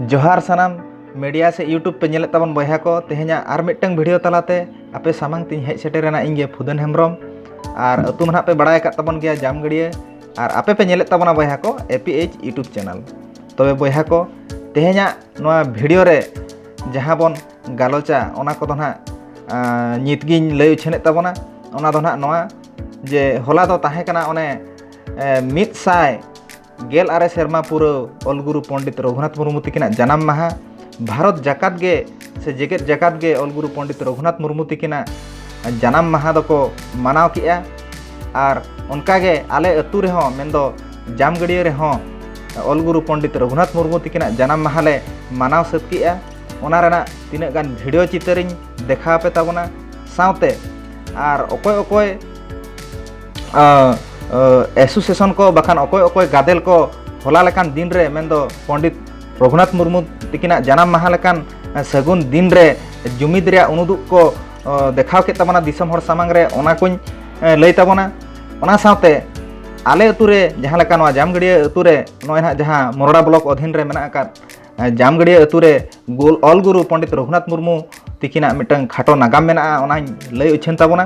जोहार सानाम मीडिया से यूट्यूब पे नेले तबन बयहा को तेहेना आर मिटंग वीडियो तलाते आपे सामांग तीन हेज सेटेरेना इंगे फुदन हेम्ब्रम और अतु मना पे बड़ाय का तबन गया जाम गड़िया और आपे पे नेले तबना बयहा को एपीएच यूट्यूब चैनल तबे बयहा को तेहेना नोआ वीडियो रे जहां बन गालोचा ओना को दोना नितगिन लय उछने तबना ओना दोना नोआ जे होला दो ताहे कना ओने मित साय गेल आरे शर्मा पूरा अलगुरु पंडित रघुनाथ मुर्मु तकिना जनाम महा भारत जाकात गे से जेगेत जाकात गे अलगुरु पंडित रघुनाथ मुर्मु तकिना जनाम महा दको मानाव किया और उनका गे आले अतु रे हो मेंदो जाम गड़िया रे हो अलगुरु पंडित रघुनाथ मुर्मु तकिना जनाम महा ले मानाव सत किया ओना रेना तिना गान वीडियो चितरिन देखा पे ताबना सावते और ओकोय ओकोय एसोसिएशन को बखान अकोय अकोय गादेल को होला लेकान दिन रे मेंदो पंडित रघुनाथ मुर्मु तकिना जनाम महा लेकान सगुन दिन रे जुमिद रे उनुदुक को देखाव के तबना दिसम हर सामांग रे ओना कुñ लय तबना ओना सावते आले अतु रे जहां लेका नवा जाम गड़िया अतु रे नय ना जहां मोरड़ा ब्लॉक अधीन रे मेना का जाम गड़िया अतु रे ऑल गुरु पंडित रघुनाथ मुर्मु तकिना मिटंग खाटो नागाम मेना ओना लय उछन तबना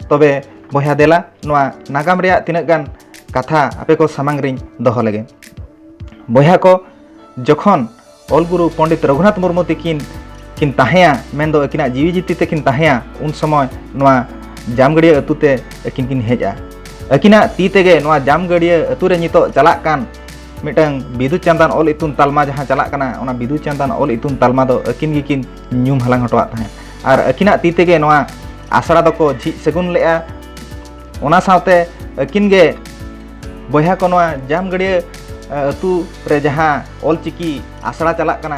तबे बया देला नोआ नागाम रे तीना गान कथा आपे को सामांग रिन दोहो लगे बया को जखन अलगुरु पंडित रघुनाथ मुर्मु तकिन किन ताहेया मेंदो अकिना जीवी जीती तकिन ताहेया उन समय नोआ जामगड़िया अतुते अकिन किन हेजा अकिना ती तेगे नोआ जामगड़िया अतु रे नितो चला कान मिटंग बिदु चंदन ऑल इतुन तालमा जहां चला काना ओना बिदु चंदन ऑल इतुन तालमा दो अकिन गिकिन न्यूम हलांग हटवा ताहे और अकिना ती तेगे नोआ आसड़ा दको झी सगुन लेआ ओना सावते अकिन गे बया को नोआ जाम गड़िया अतु रे जहां ऑलचिकी आसड़ा चला काना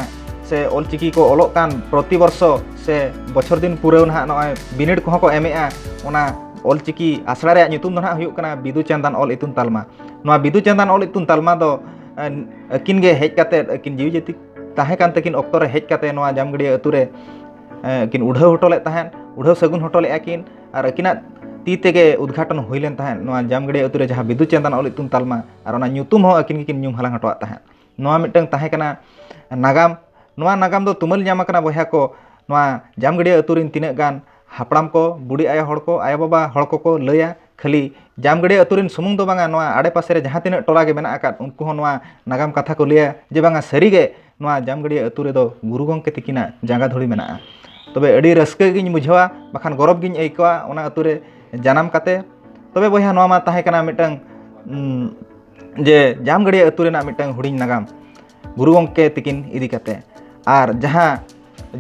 से ऑलचिकी को ऑलोक कान प्रति वर्ष से बछर दिन पूरे ना नोय बिनिड को को एमेआ ओना ऑलचिकी आसड़ा रे नितुम ना हुयुक काना बिदु चंदन ऑल इतुन तालमा नोआ बिदु चंदन ऑल इतुन तालमा दो अकिन गे हेज काते अकिन जीवी जति ताहे कान तकिन ऑक्तो रे हेज काते नोआ जाम गड़िया अतु रे अकिन उढ़ाव हटोले ताहेन उढ़ाव सगुन हटोले अकिन और अकिना ती तेगे उद्घाटन हुईलेन ताहेन नोआ जामगड़िया अतु रे जहां बिदु चंदन ऑल इतुन तालमा और ओना ᱧᱩᱛᱩᱢ हो अकिन गिकिन ᱧᱩᱢ हलांग हटवा ताहेन नोआ मिटंग ताहे कना नागाम नोआ नागाम दो तुमल ᱧᱟᱢ कना बया को नोआ जामगड़िया अतु रिन तिना गान हापड़ाम को बुढ़ी आया हड़ को आया बाबा हड़ को लया खाली जामगड़िया अतु रिन सुमुंग दो बांगा नोआ आड़े पासे रे जहां तिना टोला गे मेना आकात उनको हो नोआ नागाम कथा को लया जे बांगा सरी गे नोआ जामगड़िया अतु रे दो गुरु गंके तकिना जांगा धोड़ी मेना तबे अड़ी रस्के गिन बुझावा बखान गौरव गिन आइकवा ओना अतु रे जानाम काते तबे बया नोआ मा ताहे कना मिटंग जे जाम गड़िया अतु रेना मिटंग हुडिंग नागाम गुरु गंके तकिन इदी काते और जहां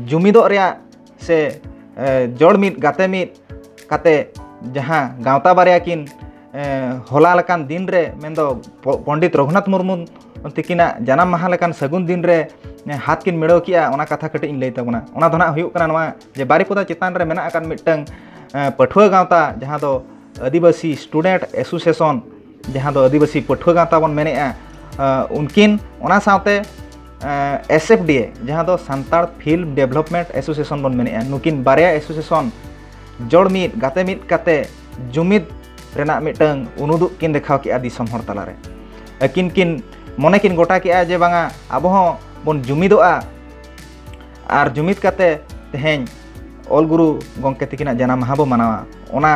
जुमिदो रे से जड़ मित गाते मित काते जहां गावता बारिया किन होला लकान दिन रे मेंदो पंडित रघुनाथ मुर्मु तकिना जनाम महा लकान सगुन दिन रे हाथ किन मेड़ो किया ओना कथा कटे इन लय तबना ओना दोना हुयुक कना नोआ जे बारिपदा चितान रे मेना अकान मिटंग पठुआ गावता जहां दो आदिवासी स्टूडेंट एसोसिएशन जहां दो आदिवासी पठुआ गावता बन मेनेआ उनकिन ओना सावते एसएफडीए जहां दो सांताड़ फिल्म डेवलपमेंट एसोसिएशन बन मेनेआ नुकिन बारिया एसोसिएशन जोड़ मित गाते मित काते जुमिद रेना मिटंग उनुदुक किन देखाव किया दिसम हर तलारे अकिन किन मने किन गोटा किया जे बांगा आबो हो बन जुमिदोआ और जुमिद काते तेहें ऑल गुरु गंके तकिना जनाम महा बो मानावा ओना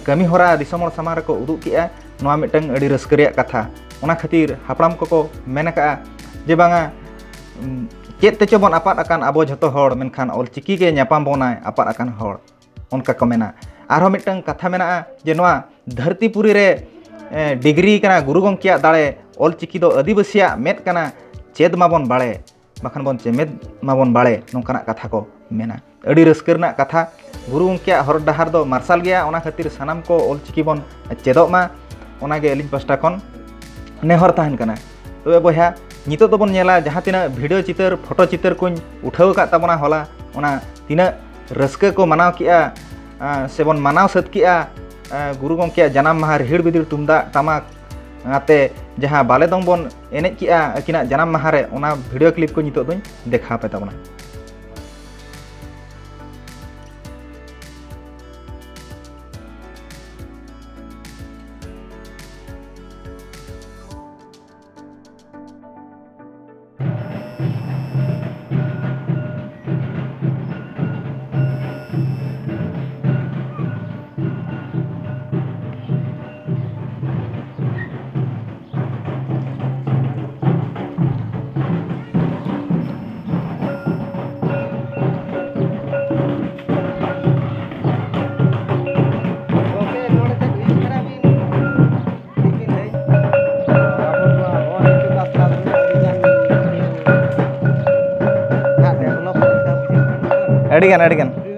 कमी होरा दिसम हर सामार को उदुक किया नोआ मिटंग अड़ी रस्क रेया कथा ओना खातिर हापड़ाम को मेन का जे बांगा चेत तेचो बन आपात अकान आबो जतो हड़ मेनखान ऑलचिकी गे न्यापाम बोनाय आपात अकान हड़ उनका को मेना आरो मिटंग कथा मेना जे नोआ धरतीपुरी रे डिग्री कना गुरु गंकिया दाड़े ऑलचिकी दो आदिवासिया मेद कना चेद माबन बाड़े बखान बन चेमेद माबन बाड़े नोंकाना कथा को मेना अड़ी रस्क रना कथा गुरु गंकिया हर डहार दो मार्शल गया ओना खातिर सानाम को ऑलचिकी बन चेदोग मा ओना गे अलिन पास्टा खन नेहर ताहन कना तबे बया नितो तो बन नेला जहां तिना वीडियो चितर फोटो चितर कुñ उठाव का तबना होला ओना तिना रस्क को मनाव किया से बन मनाव सत किया गुरु गंकिया जनाम महा हिड़ बिदिर तुमदा टमाक आते जहां बाले दong बन एनेज किया अकिना जनाम महा रे ओना वीडियो क्लिप को नितो दुñ देखा पे तबना ᱟᱹᱰᱤᱜᱟᱱ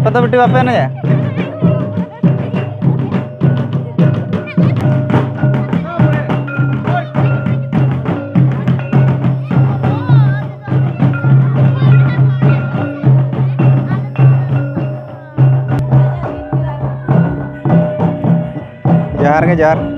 apa tuh video apa ya? Jar ke jar.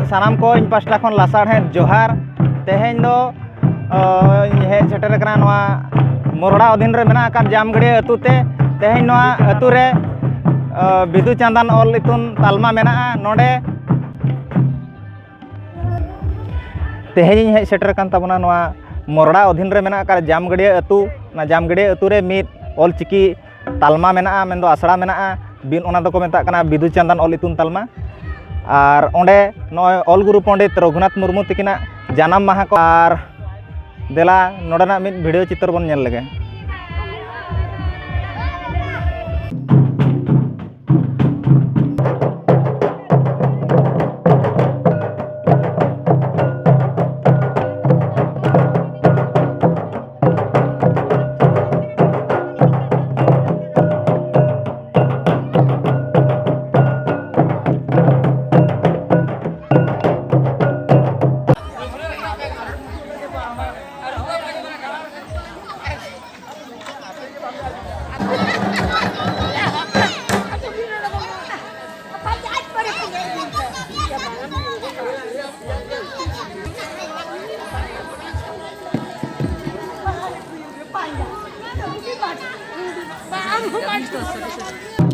सानाम को इन पास्टा खन लासाढ़े जोहार तेहें दो हे सेटर कना नवा मोरड़ा अधीन रे मेना का जामगड़ी अतु ते तेहें नवा अतु रे बिदु चांदान ऑल इतुन तालमा मेना नोडे तेहें हे सेटर कान तबना नवा मोरड़ा अधीन रे मेना का जामगड़ी अतु ना जामगड़ी अतु रे मित ऑल चिकी तालमा मेना मेंदो आसड़ा मेना बिन ओना दो को मेता कना बिदु चांदान ऑल इतुन तालमा और ओंडे नॉय ऑल गुरु पंडित रघुनाथ मुर्मू तकिना जानम माहा को और देला नोडना मिद वीडियो चित्र बन नेल लगे Vamos,